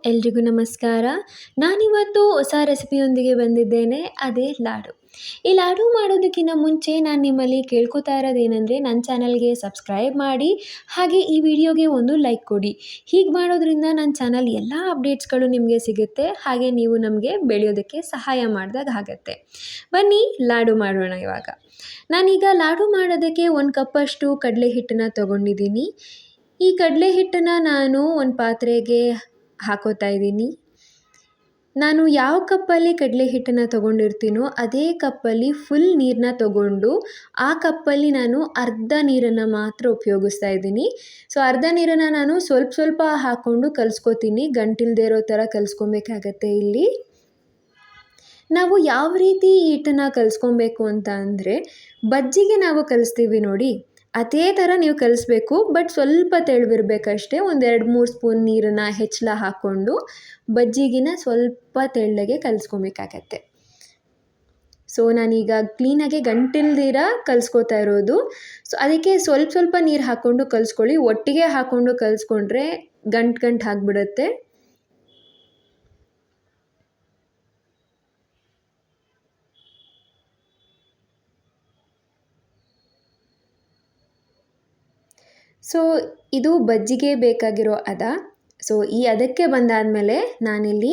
ಎಲ್ರಿಗೂ ನಮಸ್ಕಾರ. ನಾನಿವತ್ತು ಹೊಸ ರೆಸಿಪಿಯೊಂದಿಗೆ ಬಂದಿದ್ದೇನೆ, ಅದೇ ಲಾಡು. ಈ ಲಾಡು ಮಾಡೋದಕ್ಕಿಂತ ಮುಂಚೆ ನಾನು ನಿಮ್ಮಲ್ಲಿ ಕೇಳ್ಕೊತಾ ಇರೋದೇನೆಂದರೆ, ನನ್ನ ಚಾನಲ್ಗೆ ಸಬ್ಸ್ಕ್ರೈಬ್ ಮಾಡಿ, ಹಾಗೆ ಈ ವಿಡಿಯೋಗೆ ಒಂದು ಲೈಕ್ ಕೊಡಿ. ಹೀಗೆ ಮಾಡೋದ್ರಿಂದ ನನ್ನ ಚಾನಲ್ ಎಲ್ಲ ಅಪ್ಡೇಟ್ಸ್ಗಳು ನಿಮಗೆ ಸಿಗುತ್ತೆ, ಹಾಗೆ ನೀವು ನಮಗೆ ಬೆಳೆಯೋದಕ್ಕೆ ಸಹಾಯ ಮಾಡಿದಾಗ ಆಗುತ್ತೆ. ಬನ್ನಿ ಲಾಡು ಮಾಡೋಣ ಇವಾಗ. ನಾನೀಗ ಲಾಡು ಮಾಡೋದಕ್ಕೆ 1 ಕಪ್ಪಷ್ಟು ಕಡಲೆ ಹಿಟ್ಟನ್ನು ತೊಗೊಂಡಿದ್ದೀನಿ. ಈ ಕಡಲೆ ಹಿಟ್ಟನ್ನು ನಾನು ಒಂದು ಪಾತ್ರೆಗೆ ಹಾಕೋತಾ ಇದ್ದೀನಿ. ನಾನು ಯಾವ ಕಪ್ಪಲ್ಲಿ ಕಡಲೆ ಹಿಟ್ಟನ್ನು ತೊಗೊಂಡಿರ್ತೀನೋ ಅದೇ ಕಪ್ಪಲ್ಲಿ ಫುಲ್ ನೀರನ್ನ ತೊಗೊಂಡು ಆ ಕಪ್ಪಲ್ಲಿ ನಾನು ಅರ್ಧ ನೀರನ್ನು ಮಾತ್ರ ಉಪಯೋಗಿಸ್ತಾ ಇದ್ದೀನಿ. ಸೊ ಅರ್ಧ ನೀರನ್ನು ನಾನು ಸ್ವಲ್ಪ ಹಾಕ್ಕೊಂಡು ಕಲಿಸ್ಕೊತೀನಿ, ಗಂಟಿಲ್ದೇ ಇರೋ ಥರ ಕಲಿಸ್ಕೊಬೇಕಾಗತ್ತೆ ಇಲ್ಲಿ. ನಾವು ಯಾವ ರೀತಿ ಹಿಟ್ಟನ್ನು ಕಲಿಸ್ಕೊಬೇಕು ಅಂತ ಅಂದರೆ, ಬಜ್ಜಿಗೆ ನಾವು ಕಲಿಸ್ತೀವಿ ನೋಡಿ, ಅದೇ ಥರ ನೀವು ಕಲಿಸ್ಬೇಕು. ಬಟ್ ಸ್ವಲ್ಪ ತೆಳುವಿರಬೇಕಷ್ಟೇ. ಒಂದು 2-3 ಸ್ಪೂನ್ ನೀರನ್ನು ಹೆಚ್ಚಳ ಹಾಕ್ಕೊಂಡು ಬಜ್ಜಿಗಿನ ಸ್ವಲ್ಪ ತೆಳ್ಳಗೆ ಕಲಿಸ್ಕೊಬೇಕಾಗತ್ತೆ. ಸೊ ನಾನೀಗ ಕ್ಲೀನಾಗಿ ಗಂಟಿಲ್ದಿರ ಕಲಿಸ್ಕೊತಾ ಇರೋದು. ಸೊ ಅದಕ್ಕೆ ಸ್ವಲ್ಪ ನೀರು ಹಾಕ್ಕೊಂಡು ಕಲಿಸ್ಕೊಳ್ಳಿ. ಒಟ್ಟಿಗೆ ಹಾಕ್ಕೊಂಡು ಕಲಿಸ್ಕೊಂಡ್ರೆ ಗಂಟು ಆಗಿಬಿಡುತ್ತೆ. ಸೊ ಇದು ಬಜ್ಜಿಗೆ ಬೇಕಾಗಿರೋ ಹದ. ಸೊ ಈ ಹದಕ್ಕೆ ಬಂದಾದಮೇಲೆ ನಾನಿಲ್ಲಿ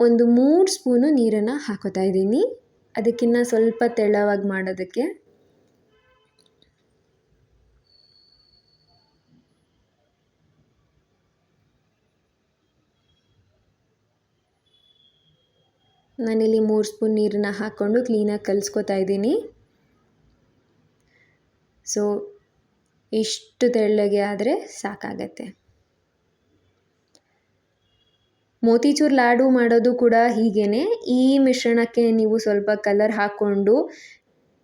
ಒಂದು 3 ಸ್ಪೂನು ನೀರನ್ನು ಹಾಕೋತಾ ಇದ್ದೀನಿ, ಅದಕ್ಕಿಂತ ಸ್ವಲ್ಪ ತೆಳ್ಳವಾಗಿ ಮಾಡೋದಕ್ಕೆ. ನಾನಿಲ್ಲಿ 3 ಸ್ಪೂನ್ ನೀರನ್ನು ಹಾಕ್ಕೊಂಡು ಕ್ಲೀನಾಗಿ ಕಲಿಸ್ಕೊತಾ ಇದ್ದೀನಿ. ಸೊ ಇಷ್ಟು ತೆಳ್ಳಗೆ ಆದರೆ ಸಾಕಾಗತ್ತೆ. ಮೋತಿಚೂರ್ ಲಾಡು ಮಾಡೋದು ಕೂಡ ಹೀಗೇ. ಈ ಮಿಶ್ರಣಕ್ಕೆ ನೀವು ಸ್ವಲ್ಪ ಕಲರ್ ಹಾಕ್ಕೊಂಡು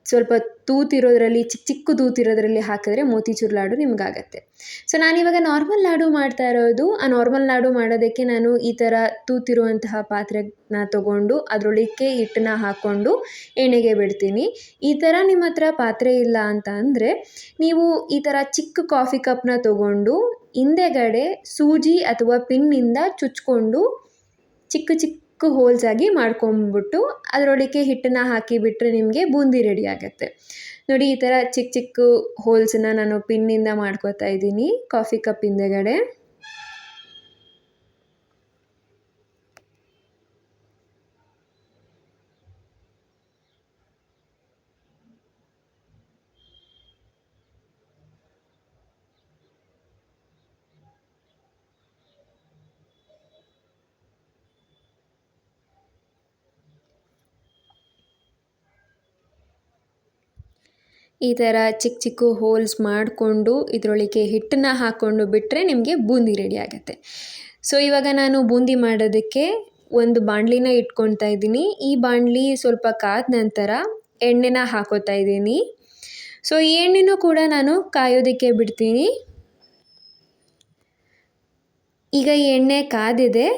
ಸ್ವಲ್ಪ ತೂತಿರೋದ್ರಲ್ಲಿ ಚಿಕ್ಕ ತೂತಿರೋದ್ರಲ್ಲಿ ಹಾಕಿದ್ರೆ ಮೋತಿಚೂರ್ ಲಾಡು ನಿಮಗಾಗತ್ತೆ. ಸೊ ನಾನಿವಾಗ ನಾರ್ಮಲ್ ಲಾಡು ಮಾಡ್ತಾ ಇರೋದು. ಆ ನಾರ್ಮಲ್ ಲಾಡು ಮಾಡೋದಕ್ಕೆ ನಾನು ಈ ಥರ ತೂತಿರುವಂತಹ ಪಾತ್ರೆನ ತೊಗೊಂಡು ಅದರೊಳಕ್ಕೆ ಹಿಟ್ಟನ್ನ ಹಾಕ್ಕೊಂಡು ಎಣ್ಣೆಗೆ ಬಿಡ್ತೀನಿ. ಈ ಥರ ನಿಮ್ಮ ಹತ್ರ ಪಾತ್ರೆ ಇಲ್ಲ ಅಂತ ಅಂದರೆ ನೀವು ಈ ಥರ ಚಿಕ್ಕ ಕಾಫಿ ಕಪ್ನ ತೊಗೊಂಡು ಹಿಂದೆಗಡೆ ಸೂಜಿ ಅಥವಾ ಪಿನ್ನಿಂದ ಚುಚ್ಕೊಂಡು ಚಿಕ್ಕ ಹೋಲ್ಸ್ ಆಗಿ ಮಾಡ್ಕೊಂಬಿಟ್ಟು ಅದರೊಳಕ್ಕೆ ಹಿಟ್ಟನ್ನು ಹಾಕಿಬಿಟ್ರೆ ನಿಮಗೆ ಬೂಂದಿ ರೆಡಿ ಆಗುತ್ತೆ. ನೋಡಿ, ಈ ಥರ ಚಿಕ್ಕ ಹೋಲ್ಸನ್ನ ನಾನು ಪಿನ್ನಿಂದ ಮಾಡ್ಕೋತಾ ಇದ್ದೀನಿ ಕಾಫಿ ಕಪ್ ಹಿಂದೆಗಡೆ. ಈ ಥರ ಚಿಕ್ಕ ಹೋಲ್ಸ್ ಮಾಡಿಕೊಂಡು ಇದರೊಳಗೆ ಹಿಟ್ಟನ್ನು ಹಾಕ್ಕೊಂಡು ಬಿಟ್ಟರೆ ನಿಮಗೆ ಬೂಂದಿ ರೆಡಿ ಆಗುತ್ತೆ. ಸೊ ಇವಾಗ ನಾನು ಬೂಂದಿ ಮಾಡೋದಕ್ಕೆ ಒಂದು ಬಾಣಲಿನ ಇಟ್ಕೊಳ್ತಾ ಇದ್ದೀನಿ. ಈ ಬಾಣಲಿ ಸ್ವಲ್ಪ ಕಾದ ನಂತರ ಎಣ್ಣೆನ ಹಾಕೋತಾ ಇದ್ದೀನಿ. ಸೊ ಈ ಎಣ್ಣೆನೂ ಕೂಡ ನಾನು ಕಾಯೋದಕ್ಕೆ ಬಿಡ್ತೀನಿ. ಈಗ ಈ ಎಣ್ಣೆ ಕಾದಿದೆ.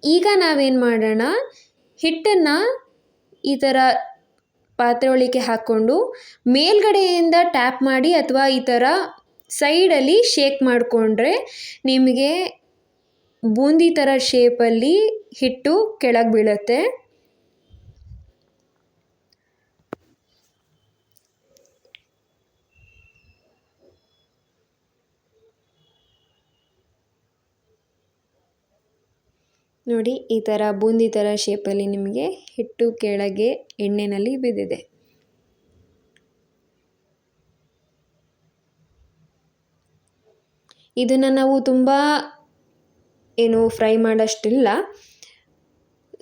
ಈಗ ನಾವೇನು ಮಾಡೋಣ, ಹಿಟ್ಟನ್ನು ಈ ಥರ ಪಾತ್ರೆ ಒಳಗೆ ಹಾಕ್ಕೊಂಡು ಮೇಲ್ಗಡೆಯಿಂದ ಟ್ಯಾಪ್ ಮಾಡಿ ಅಥವಾ ಈ ಥರ ಸೈಡಲ್ಲಿ ಶೇಕ್ ಮಾಡಿಕೊಂಡ್ರೆ ನಿಮಗೆ ಬೂಂದಿ ಥರ ಶೇಪಲ್ಲಿ ಹಿಟ್ಟು ಕೆಳಗೆ ಬೀಳುತ್ತೆ. ನೋಡಿ, ಈ ಥರ ಬೂಂದಿ ಥರ ಶೇಪಲ್ಲಿ ನಿಮಗೆ ಹಿಟ್ಟು ಕೆಳಗೆ ಎಣ್ಣೆಯಲ್ಲಿ ಬಿದ್ದಿದೆ. ಇದನ್ನು ನಾವು ತುಂಬ ಫ್ರೈ ಮಾಡೋಷ್ಟಿಲ್ಲ,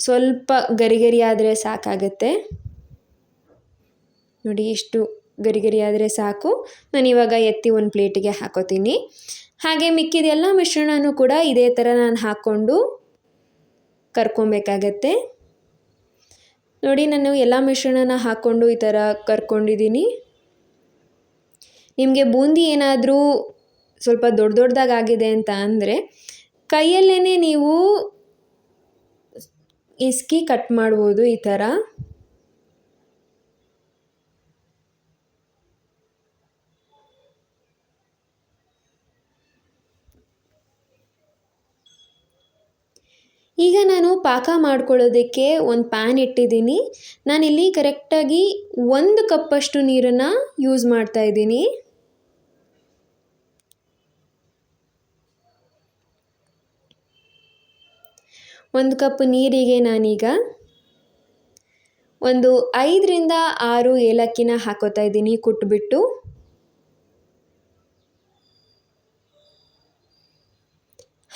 ಸ್ವಲ್ಪ ಗರಿ ಆದರೆ ಸಾಕಾಗತ್ತೆ. ನೋಡಿ, ಇಷ್ಟು ಗರಿ ಆದರೆ ಸಾಕು. ನಾನಿವಾಗ ಎತ್ತಿ ಒಂದು ಪ್ಲೇಟಿಗೆ ಹಾಕೋತೀನಿ. ಹಾಗೆ ಮಿಕ್ಕಿದೆಲ್ಲ ಮಿಶ್ರಣನೂ ಕೂಡ ಇದೇ ಥರ ನಾನು ಹಾಕ್ಕೊಂಡು ಕರ್ಕೊಬೇಕಾಗತ್ತೆ. ನೋಡಿ, ನಾನು ಎಲ್ಲ ಮಿಶ್ರಣನ ಹಾಕ್ಕೊಂಡು ಈ ಥರ ಕರ್ಕೊಂಡಿದ್ದೀನಿ. ನಿಮಗೆ ಬೂಂದಿ ಏನಾದರೂ ಸ್ವಲ್ಪ ದೊಡ್ಡದಾಗಿದೆ ಅಂತ ಅಂದರೆ ಕೈಯಲ್ಲೇ ನೀವು ಇಸ್ಕಿ ಕಟ್ ಮಾಡ್ಬೋದು ಈ ಥರ. ಈಗ ನಾನು ಪಾಕ ಮಾಡ್ಕೊಳ್ಳೋದಕ್ಕೆ ಒಂದು ಪ್ಯಾನ್ ಇಟ್ಟಿದ್ದೀನಿ. ನಾನಿಲ್ಲಿ ಕರೆಕ್ಟಾಗಿ 1 ಕಪ್ಪಷ್ಟು ನೀರನ್ನು ಯೂಸ್ ಮಾಡ್ತಾ ಇದ್ದೀನಿ. ಒಂದು ಕಪ್ ನೀರಿಗೆ ನಾನೀಗ ಒಂದು 5ರಿಂದ 6 ಏಲಕ್ಕಿನ ಹಾಕೋತಾ ಇದ್ದೀನಿ ಕುಟ್ಬಿಟ್ಟು.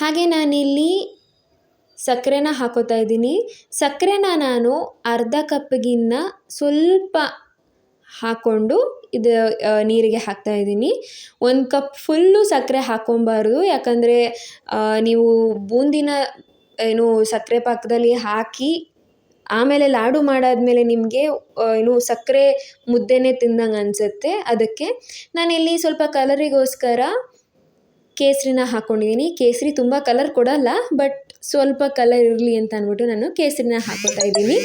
ಹಾಗೆ ನಾನಿಲ್ಲಿ ಸಕ್ಕರೆನ ಹಾಕೋತಾ ಇದ್ದೀನಿ. ಸಕ್ಕರೆನ ನಾನು ಅರ್ಧ ಕಪ್ಗಿನ್ನ ಸ್ವಲ್ಪ ಹಾಕ್ಕೊಂಡು ಇದು ನೀರಿಗೆ ಹಾಕ್ತಾ ಇದ್ದೀನಿ. 1 ಕಪ್ ಫುಲ್ಲು ಸಕ್ಕರೆ ಹಾಕ್ಕೊಬಾರ್ದು, ಯಾಕಂದರೆ ನೀವು ಬೂಂದಿನ ಸಕ್ಕರೆ ಪಾಕದಲ್ಲಿ ಹಾಕಿ ಆಮೇಲೆ ಲಾಡು ಮಾಡಾದಮೇಲೆ ನಿಮಗೆ ಸಕ್ಕರೆ ಮುದ್ದೆನೇ ತಿಂದಂಗೆ ಅನಿಸುತ್ತೆ. ಅದಕ್ಕೆ ನಾನಿಲ್ಲಿ ಸ್ವಲ್ಪ ಕಲರಿಗೋಸ್ಕರ ಕೇಸರಿನ ಹಾಕ್ಕೊಂಡಿದ್ದೀನಿ. ಕೇಸರಿ ತುಂಬ ಕಲರ್ ಕೊಡಲ್ಲ, ಬಟ್ ಸ್ವಲ್ಪ ಕಲರ್ ಇರಲಿ ಅಂತ ಅಂದ್ಬಿಟ್ಟು ನಾನು ಕೇಸರಿನ ಹಾಕೋತಾ ಇದ್ದೀನಿ.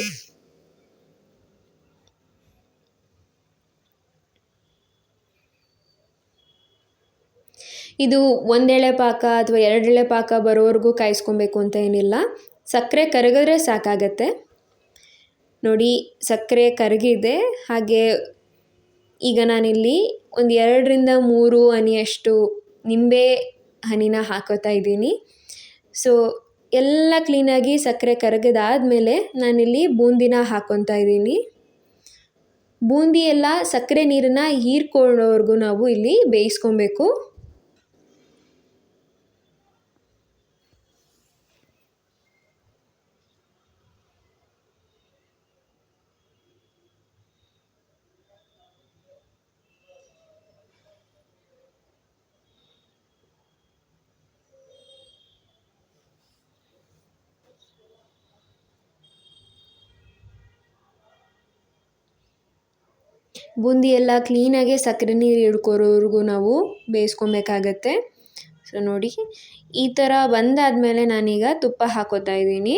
ಇದು 1 ಎಳೆ ಪಾಕ ಅಥವಾ 2 ಎಳೆ ಪಾಕ ಬರೋವರೆಗೂ ಕಾಯಿಸ್ಕೊಬೇಕು ಅಂತ ಏನಿಲ್ಲ. ಸಕ್ಕರೆ ಕರಗಿದ್ರೆ ಸಾಕಾಗತ್ತೆ. ನೋಡಿ, ಸಕ್ಕರೆ ಕರಗಿದೆ. ಹಾಗೆ ಈಗ ನಾನಿಲ್ಲಿ ಒಂದು 2ರಿಂದ 3 ಹನಿಯಷ್ಟು ನಿಂಬೆ ಹನಿನ ಹಾಕೋತಾ ಇದ್ದೀನಿ. ಸೊ ಎಲ್ಲ ಕ್ಲೀನಾಗಿ ಸಕ್ಕರೆ ಕರಗಿದಾದಮೇಲೆ ನಾನಿಲ್ಲಿ ಬೂಂದಿನ ಹಾಕ್ಕೊತಾ ಇದ್ದೀನಿ. ಬೂಂದಿ ಎಲ್ಲ ಸಕ್ಕರೆ ನೀರನ್ನು ಹೀರ್ಕೊಳ್ಳೋವರೆಗೂ ನಾವು ಇಲ್ಲಿ ಬೇಯಿಸ್ಕೊಬೇಕು. ಬೂಂದಿ ಎಲ್ಲ ಕ್ಲೀನಾಗೆ ಸಕ್ಕರೆ ನೀರು ಹಿಡ್ಕೊರೋವರೆಗೂ ನಾವು ಬೇಯಿಸ್ಕೊಬೇಕಾಗತ್ತೆ. ಸೊ ನೋಡಿ, ಈ ಥರ ಬಂದಾದಮೇಲೆ ನಾನೀಗ ತುಪ್ಪ ಹಾಕೋತಾ ಇದ್ದೀನಿ.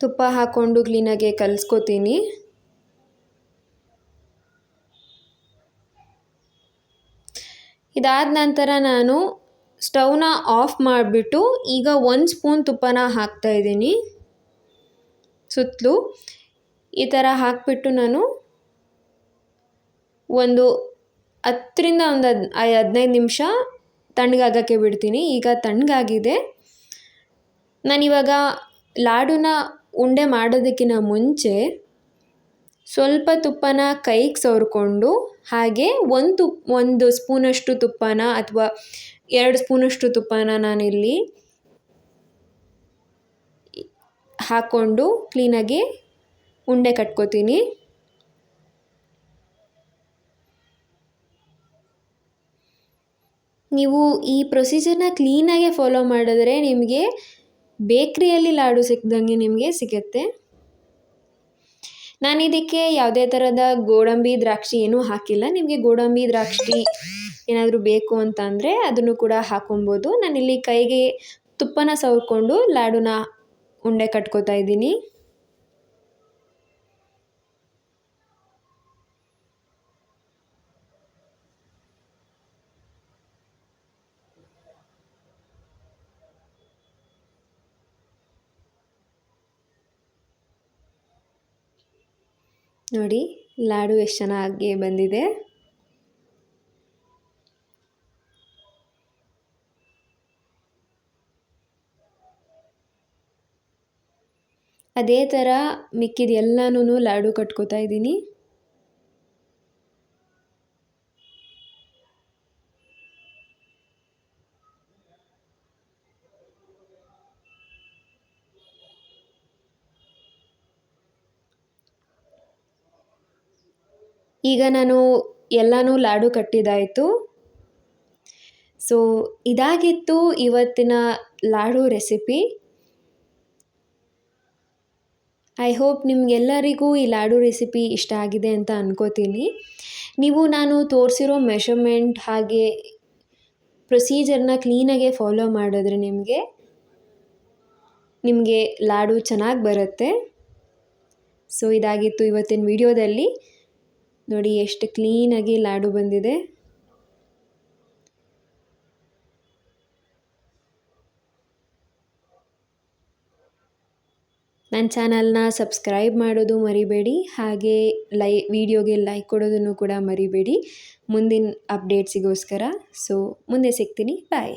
ತುಪ್ಪ ಹಾಕ್ಕೊಂಡು ಕ್ಲೀನಾಗೆ ಕಲಿಸ್ಕೊತೀನಿ. ಇದಾದ ನಂತರ ನಾನು ಸ್ಟವ್ನ ಆಫ್ ಮಾಡಿಬಿಟ್ಟು ಈಗ 1 ಸ್ಪೂನ್ ತುಪ್ಪನ ಹಾಕ್ತಾಯಿದ್ದೀನಿ ಸುತ್ತಲೂ. ಈ ಥರ ಹಾಕಿಬಿಟ್ಟು ನಾನು ಒಂದು 10ರಿಂದ ಒಂದು 15 ನಿಮಿಷ ತಣ್ಣಗಾಗೋಕ್ಕೆ ಬಿಡ್ತೀನಿ. ಈಗ ತಣ್ಣಗಾಗಿದೆ. ನಾನಿವಾಗ ಲಾಡುನ ಉಂಡೆ ಮಾಡೋದಕ್ಕಿಂತ ಮುಂಚೆ ಸ್ವಲ್ಪ ತುಪ್ಪನ ಕೈಗೆ ಸವರ್ಕೊಂಡು, ಹಾಗೆ ಒಂದು ಸ್ಪೂನಷ್ಟು ತುಪ್ಪನ ಅಥವಾ 2 ಸ್ಪೂನಷ್ಟು ತುಪ್ಪನ ನಾನಿಲ್ಲಿ ಹಾಕ್ಕೊಂಡು ಕ್ಲೀನಾಗಿ ಉಂಡೆ ಕಟ್ಕೋತೀನಿ. ನೀವು ಈ ಪ್ರೊಸೀಜರ್ನ ಕ್ಲೀನಾಗೆ ಫಾಲೋ ಮಾಡಿದ್ರೆ ನಿಮಗೆ ಬೇಕ್ರಿಯಲ್ಲಿ ಲಾಡು ಸಿಕ್ಕಿದಂಗೆ ನಿಮಗೆ ಸಿಗುತ್ತೆ. ನಾನಿದಕ್ಕೆ ಯಾವುದೇ ಥರದ ಗೋಡಂಬಿ ದ್ರಾಕ್ಷಿ ಏನೂ ಹಾಕಿಲ್ಲ. ನಿಮಗೆ ಗೋಡಂಬಿ ದ್ರಾಕ್ಷಿ ಏನಾದರೂ ಬೇಕು ಅಂತ ಅಂದರೆ ಅದನ್ನು ಕೂಡ ಹಾಕೊಬೋದು. ನಾನಿಲ್ಲಿ ಕೈಗೆ ತುಪ್ಪನ ಸವರ್ಕೊಂಡು ಲಾಡುನ ಉಂಡೆ ಕಟ್ಕೋತಾ ಇದ್ದೀನಿ. ನೋಡಿ, ಲಾಡು ಎಷ್ಟು ಚೆನ್ನಾಗಿ ಬಂದಿದೆ. ಅದೇ ಥರ ಮಿಕ್ಕಿದ ಎಲ್ಲನೂ ಲಾಡು ಕಟ್ಕೋತಾ ಇದ್ದೀನಿ. ಈಗ ನಾನು ಎಲ್ಲನೂ ಲಾಡು ಕಟ್ಟಿದ್ದಾಯಿತು. ಸೊ ಇದಾಗಿತ್ತು ಇವತ್ತಿನ ಲಾಡು ರೆಸಿಪಿ. ಐ ಹೋಪ್ ನಿಮಗೆಲ್ಲರಿಗೂ ಈ ಲಾಡು ರೆಸಿಪಿ ಇಷ್ಟ ಆಗಿದೆ ಅಂತ ಅಂದ್ಕೋತೀನಿ. ನೀವು ನಾನು ತೋರಿಸಿರೋ ಮೆಷರ್ಮೆಂಟ್ ಹಾಗೆ ಪ್ರೊಸೀಜರ್ನ ಕ್ಲೀನಾಗೆ ಫಾಲೋ ಮಾಡಿದ್ರೆ ನಿಮಗೆ ಲಾಡು ಚೆನ್ನಾಗಿ ಬರುತ್ತೆ. ಸೊ ಇದಾಗಿತ್ತು ಇವತ್ತಿನ ವಿಡಿಯೋದಲ್ಲಿ. ನೋಡಿ ಎಷ್ಟು ಕ್ಲೀನಾಗಿ ಲಾಡು ಬಂದಿದೆ. ನನ್ನ ಚಾನಲ್ನ ಸಬ್ಸ್ಕ್ರೈಬ್ ಮಾಡೋದು ಮರಿಬೇಡಿ. ಹಾಗೆ ವಿಡಿಯೋಗೆ ಲೈಕ್ ಕೊಡೋದನ್ನು ಕೂಡ ಮರಿಬೇಡಿ ಮುಂದಿನ ಅಪ್ಡೇಟ್ಸಿಗೋಸ್ಕರ. ಸೊ ಮುಂದೆ ಸಿಗ್ತೀನಿ. ಬಾಯ್.